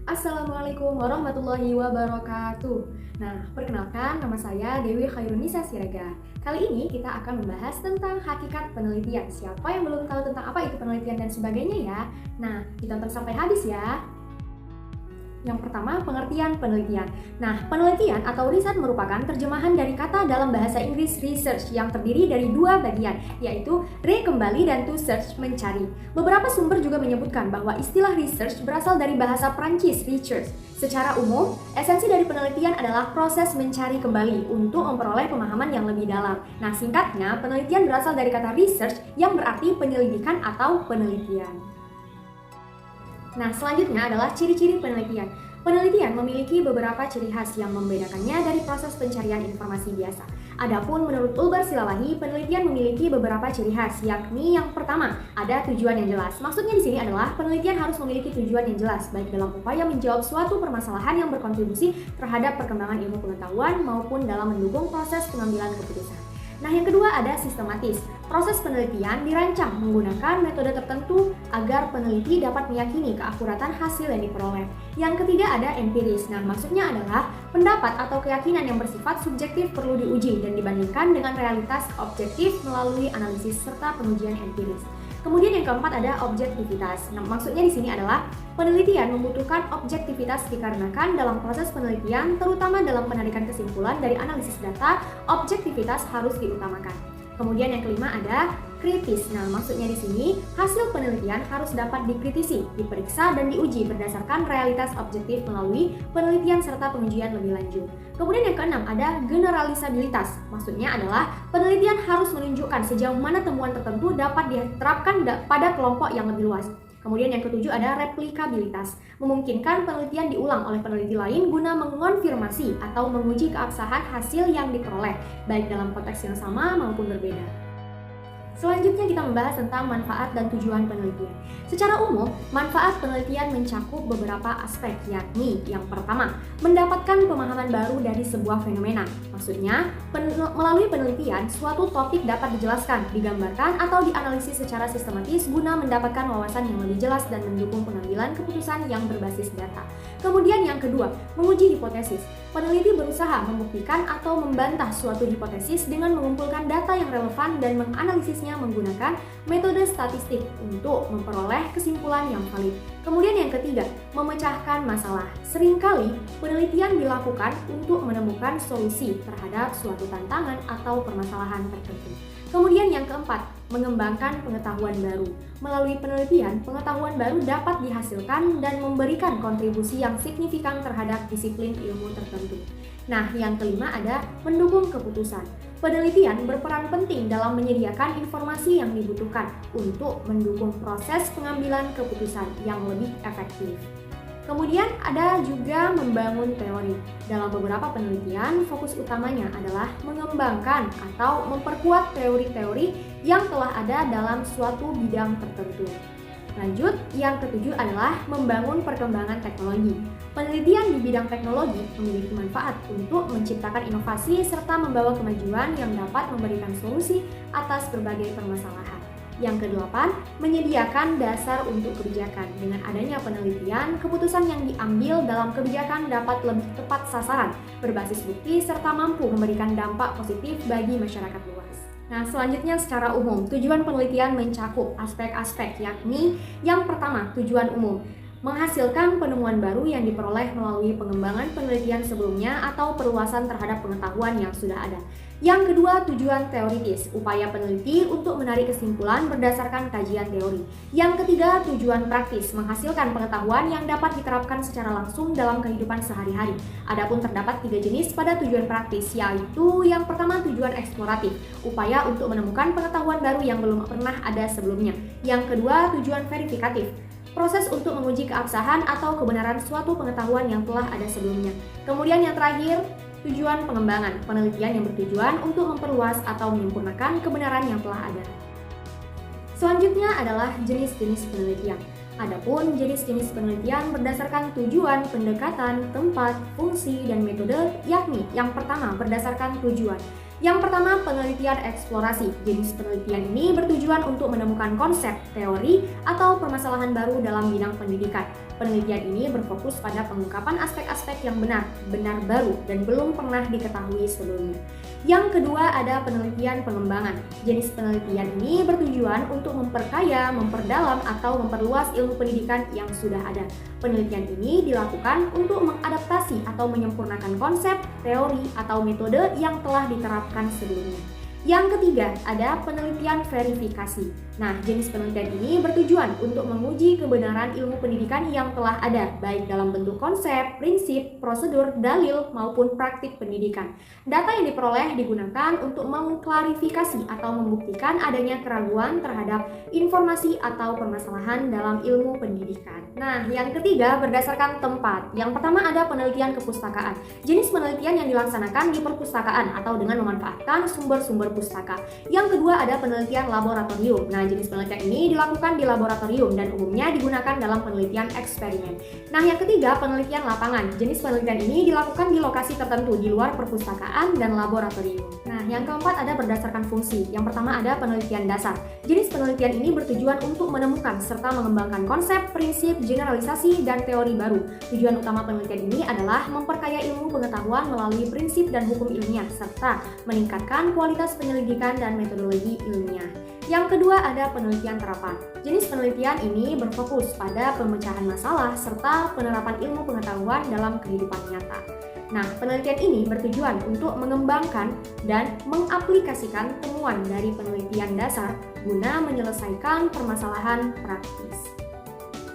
Assalamualaikum warahmatullahi wabarakatuh. Nah, perkenalkan nama saya Dewi Khairunisa Siraga. Kali ini kita akan membahas tentang hakikat penelitian. Siapa yang belum tahu tentang apa itu penelitian dan sebagainya ya? Nah, ditonton sampai habis ya. Yang pertama, pengertian penelitian. Nah, penelitian atau riset merupakan terjemahan dari kata dalam bahasa Inggris research yang terdiri dari dua bagian, yaitu re kembali dan to search mencari. Beberapa sumber juga menyebutkan bahwa istilah research berasal dari bahasa Prancis research. Secara umum, esensi dari penelitian adalah proses mencari kembali untuk memperoleh pemahaman yang lebih dalam. Nah, singkatnya, penelitian berasal dari kata research yang berarti penyelidikan atau penelitian. Nah, selanjutnya adalah ciri-ciri penelitian. Penelitian memiliki beberapa ciri khas yang membedakannya dari proses pencarian informasi biasa. Adapun menurut Ulbar Silalahi, penelitian memiliki beberapa ciri khas, yakni yang pertama, ada tujuan yang jelas. Maksudnya di sini adalah penelitian harus memiliki tujuan yang jelas, baik dalam upaya menjawab suatu permasalahan yang berkontribusi terhadap perkembangan ilmu pengetahuan maupun dalam mendukung proses pengambilan keputusan. Nah, yang kedua ada sistematis. Proses penelitian dirancang menggunakan metode tertentu agar peneliti dapat meyakini keakuratan hasil yang diperoleh. Yang ketiga ada empiris. Nah, maksudnya adalah pendapat atau keyakinan yang bersifat subjektif perlu diuji dan dibandingkan dengan realitas objektif melalui analisis serta pengujian empiris. Kemudian yang keempat ada objektivitas. Nah, maksudnya di sini adalah penelitian membutuhkan objektivitas dikarenakan dalam proses penelitian, terutama dalam penarikan kesimpulan dari analisis data, objektivitas harus diutamakan. Kemudian yang kelima ada kritis. Nah, maksudnya di sini hasil penelitian harus dapat dikritisi, diperiksa dan diuji berdasarkan realitas objektif melalui penelitian serta pengujian lebih lanjut. Kemudian yang keenam ada generalisabilitas. Maksudnya adalah penelitian harus menunjukkan sejauh mana temuan tertentu dapat diterapkan pada kelompok yang lebih luas. Kemudian yang ketujuh ada replikabilitas, memungkinkan penelitian diulang oleh peneliti lain guna mengonfirmasi atau menguji keabsahan hasil yang diperoleh, baik dalam konteks yang sama maupun berbeda. Selanjutnya kita membahas tentang manfaat dan tujuan penelitian. Secara umum, manfaat penelitian mencakup beberapa aspek, yakni yang pertama, mendapatkan pemahaman baru dari sebuah fenomena. Maksudnya, melalui penelitian, suatu topik dapat dijelaskan, digambarkan, atau dianalisis secara sistematis guna mendapatkan wawasan yang lebih jelas dan mendukung pengambilan keputusan yang berbasis data. Kemudian yang kedua, menguji hipotesis. Peneliti berusaha membuktikan atau membantah suatu hipotesis dengan mengumpulkan data yang relevan dan menganalisisnya menggunakan metode statistik untuk memperoleh kesimpulan yang valid. Kemudian yang ketiga, memecahkan masalah. Seringkali penelitian dilakukan untuk menemukan solusi terhadap suatu tantangan atau permasalahan tertentu. Kemudian yang keempat, mengembangkan pengetahuan baru. Melalui penelitian, pengetahuan baru dapat dihasilkan dan memberikan kontribusi yang signifikan terhadap disiplin ilmu tertentu. Nah, yang kelima ada mendukung keputusan. Penelitian berperan penting dalam menyediakan informasi yang dibutuhkan untuk mendukung proses pengambilan keputusan yang lebih efektif. Kemudian ada juga membangun teori. Dalam beberapa penelitian, fokus utamanya adalah mengembangkan atau memperkuat teori-teori yang telah ada dalam suatu bidang tertentu. Lanjut, yang ketujuh adalah membangun perkembangan teknologi. Penelitian di bidang teknologi memiliki manfaat untuk menciptakan inovasi serta membawa kemajuan yang dapat memberikan solusi atas berbagai permasalahan. Yang kedelapan, menyediakan dasar untuk kebijakan. Dengan adanya penelitian, keputusan yang diambil dalam kebijakan dapat lebih tepat sasaran, berbasis bukti, serta mampu memberikan dampak positif bagi masyarakat luas. Nah, selanjutnya secara umum, tujuan penelitian mencakup aspek-aspek, yakni yang pertama, tujuan umum. Menghasilkan penemuan baru yang diperoleh melalui pengembangan penelitian sebelumnya atau perluasan terhadap pengetahuan yang sudah ada. Yang kedua, tujuan teoritis, upaya peneliti untuk menarik kesimpulan berdasarkan kajian teori. Yang ketiga, tujuan praktis, menghasilkan pengetahuan yang dapat diterapkan secara langsung dalam kehidupan sehari-hari. Adapun terdapat 3 jenis pada tujuan praktis, yaitu yang pertama tujuan eksploratif, upaya untuk menemukan pengetahuan baru yang belum pernah ada sebelumnya. Yang kedua, tujuan verifikatif, proses untuk menguji keabsahan atau kebenaran suatu pengetahuan yang telah ada sebelumnya. Kemudian yang terakhir, tujuan pengembangan, penelitian yang bertujuan untuk memperluas atau menyempurnakan kebenaran yang telah ada. Selanjutnya adalah jenis-jenis penelitian. Adapun jenis-jenis penelitian berdasarkan tujuan, pendekatan, tempat, fungsi, dan metode, yakni yang pertama berdasarkan tujuan. Yang pertama, penelitian eksplorasi. Jenis penelitian ini bertujuan untuk menemukan konsep, teori, atau permasalahan baru dalam bidang pendidikan. Penelitian ini berfokus pada pengungkapan aspek-aspek yang benar baru, dan belum pernah diketahui sebelumnya. Yang kedua, ada penelitian pengembangan. Jenis penelitian ini bertujuan untuk memperkaya, memperdalam, atau memperluas ilmu pendidikan yang sudah ada. Penelitian ini dilakukan untuk mengadaptasi atau menyempurnakan konsep, teori, atau metode yang telah diterapkan sebelumnya. Yang ketiga, ada penelitian verifikasi. Nah, jenis penelitian ini bertujuan untuk menguji kebenaran ilmu pendidikan yang telah ada, baik dalam bentuk konsep, prinsip, prosedur, dalil, maupun praktik pendidikan. Data yang diperoleh digunakan untuk mengklarifikasi atau membuktikan adanya keraguan terhadap informasi atau permasalahan dalam ilmu pendidikan. Nah, yang ketiga berdasarkan tempat. Yang pertama ada penelitian kepustakaan. Jenis penelitian yang dilaksanakan di perpustakaan atau dengan memanfaatkan sumber-sumber pustaka. Yang kedua ada penelitian laboratorium. Nah, jenis penelitian ini dilakukan di laboratorium dan umumnya digunakan dalam penelitian eksperimen. Nah, yang ketiga penelitian lapangan. Jenis penelitian ini dilakukan di lokasi tertentu di luar perpustakaan dan laboratorium. Nah, yang keempat ada berdasarkan fungsi. Yang pertama ada penelitian dasar. Jenis penelitian ini bertujuan untuk menemukan serta mengembangkan konsep, prinsip, generalisasi, dan teori baru. Tujuan utama penelitian ini adalah memperkaya ilmu pengetahuan melalui prinsip dan hukum ilmiah serta meningkatkan kualitas penyelidikan dan metodologi ilmiah. Yang kedua ada penelitian terapan. Jenis penelitian ini berfokus pada pemecahan masalah serta penerapan ilmu pengetahuan dalam kehidupan nyata. Nah, penelitian ini bertujuan untuk mengembangkan dan mengaplikasikan temuan dari penelitian dasar guna menyelesaikan permasalahan praktis.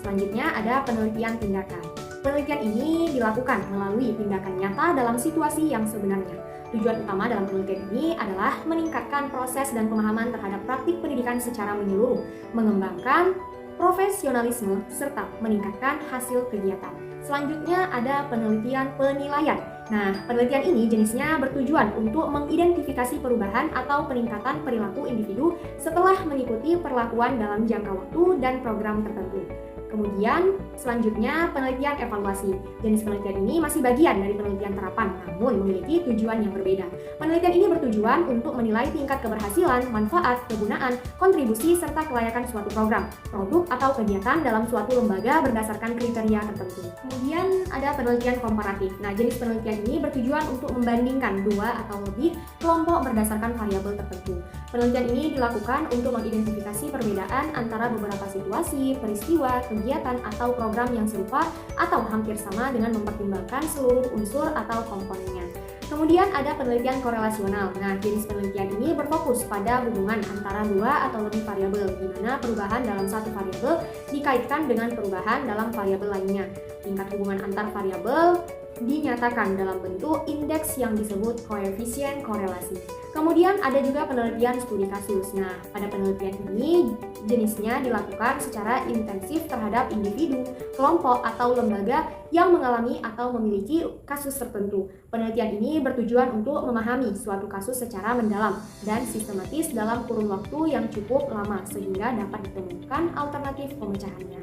Selanjutnya ada penelitian tindakan. Penelitian ini dilakukan melalui tindakan nyata dalam situasi yang sebenarnya. Tujuan utama dalam penelitian ini adalah meningkatkan proses dan pemahaman terhadap praktik pendidikan secara menyeluruh, mengembangkan profesionalisme, serta meningkatkan hasil kegiatan. Selanjutnya ada penelitian penilaian. Nah, penelitian ini jenisnya bertujuan untuk mengidentifikasi perubahan atau peningkatan perilaku individu setelah mengikuti perlakuan dalam jangka waktu dan program tertentu. Kemudian selanjutnya penelitian evaluasi. Jenis penelitian ini masih bagian dari penelitian terapan, namun memiliki tujuan yang berbeda. Penelitian ini bertujuan untuk menilai tingkat keberhasilan, manfaat, kegunaan, kontribusi, serta kelayakan suatu program, produk, atau kegiatan dalam suatu lembaga berdasarkan kriteria tertentu. Kemudian ada penelitian komparatif. Nah, jenis penelitian ini bertujuan untuk membandingkan dua atau lebih kelompok berdasarkan variabel tertentu. Penelitian ini dilakukan untuk mengidentifikasi perbedaan antara beberapa situasi, peristiwa, kegiatan, atau program yang serupa atau hampir sama dengan mempertimbangkan seluruh unsur atau komponennya. Kemudian ada penelitian korelasional. Nah, jenis penelitian ini berfokus pada hubungan antara dua atau lebih variabel, di mana perubahan dalam satu variabel dikaitkan dengan perubahan dalam variabel lainnya. Tingkat hubungan antar variabel dinyatakan dalam bentuk indeks yang disebut koefisien korelasi. Kemudian ada juga penelitian studi kasus. Nah, pada penelitian ini jenisnya dilakukan secara intensif terhadap individu, kelompok, atau lembaga yang mengalami atau memiliki kasus tertentu. Penelitian ini bertujuan untuk memahami suatu kasus secara mendalam dan sistematis dalam kurun waktu yang cukup lama sehingga dapat ditemukan alternatif pemecahannya.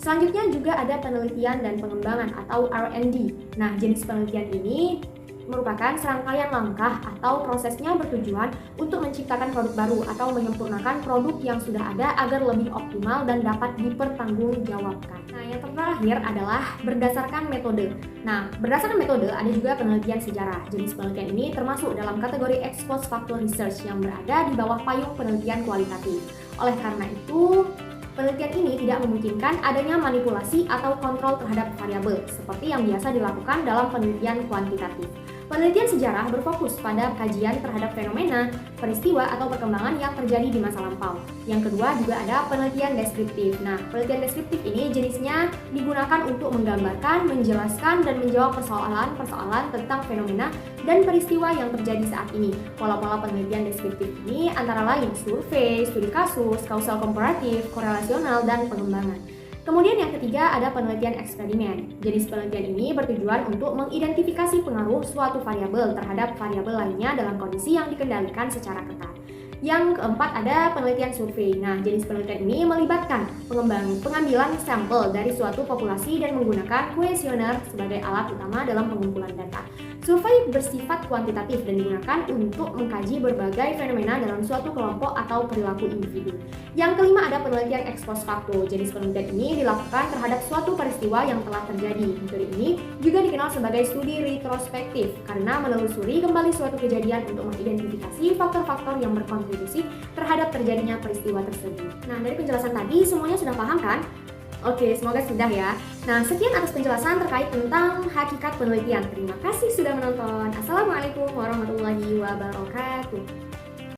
Selanjutnya juga ada penelitian dan pengembangan atau R&D. Nah, jenis penelitian ini merupakan serangkaian langkah atau prosesnya bertujuan untuk menciptakan produk baru atau menyempurnakan produk yang sudah ada agar lebih optimal dan dapat dipertanggungjawabkan. Nah, yang terakhir adalah berdasarkan metode. Nah, berdasarkan metode ada juga penelitian sejarah. Jenis penelitian ini termasuk dalam kategori ex post facto research yang berada di bawah payung penelitian kualitatif. Oleh karena itu, penelitian ini tidak memungkinkan adanya manipulasi atau kontrol terhadap variabel seperti yang biasa dilakukan dalam penelitian kuantitatif. Penelitian sejarah berfokus pada kajian terhadap fenomena, peristiwa, atau perkembangan yang terjadi di masa lampau. Yang kedua juga ada penelitian deskriptif. Nah, penelitian deskriptif ini jenisnya digunakan untuk menggambarkan, menjelaskan, dan menjawab persoalan-persoalan tentang fenomena dan peristiwa yang terjadi saat ini. Pola-pola penelitian deskriptif ini antara lain survei, studi kasus, kausal komparatif, korelasional, dan pengembangan. Kemudian yang ketiga ada penelitian eksperimen. Jenis penelitian ini bertujuan untuk mengidentifikasi pengaruh suatu variabel terhadap variabel lainnya dalam kondisi yang dikendalikan secara ketat. Yang keempat ada penelitian survei. Nah, jenis penelitian ini melibatkan pengambilan sampel dari suatu populasi dan menggunakan kuesioner sebagai alat utama dalam pengumpulan data. Survei bersifat kuantitatif dan digunakan untuk mengkaji berbagai fenomena dalam suatu kelompok atau perilaku individu. Yang kelima ada penelitian ex post facto. Jenis penelitian ini dilakukan terhadap suatu peristiwa yang telah terjadi. Metode ini juga dikenal sebagai studi retrospektif karena menelusuri kembali suatu kejadian untuk mengidentifikasi faktor-faktor yang berkontribusi terhadap terjadinya peristiwa tersebut. Nah, dari penjelasan tadi semuanya sudah paham kan? Oke, semoga sudah ya. Nah, sekian atas penjelasan terkait tentang hakikat penelitian. Terima kasih sudah menonton. Assalamualaikum warahmatullahi wabarakatuh.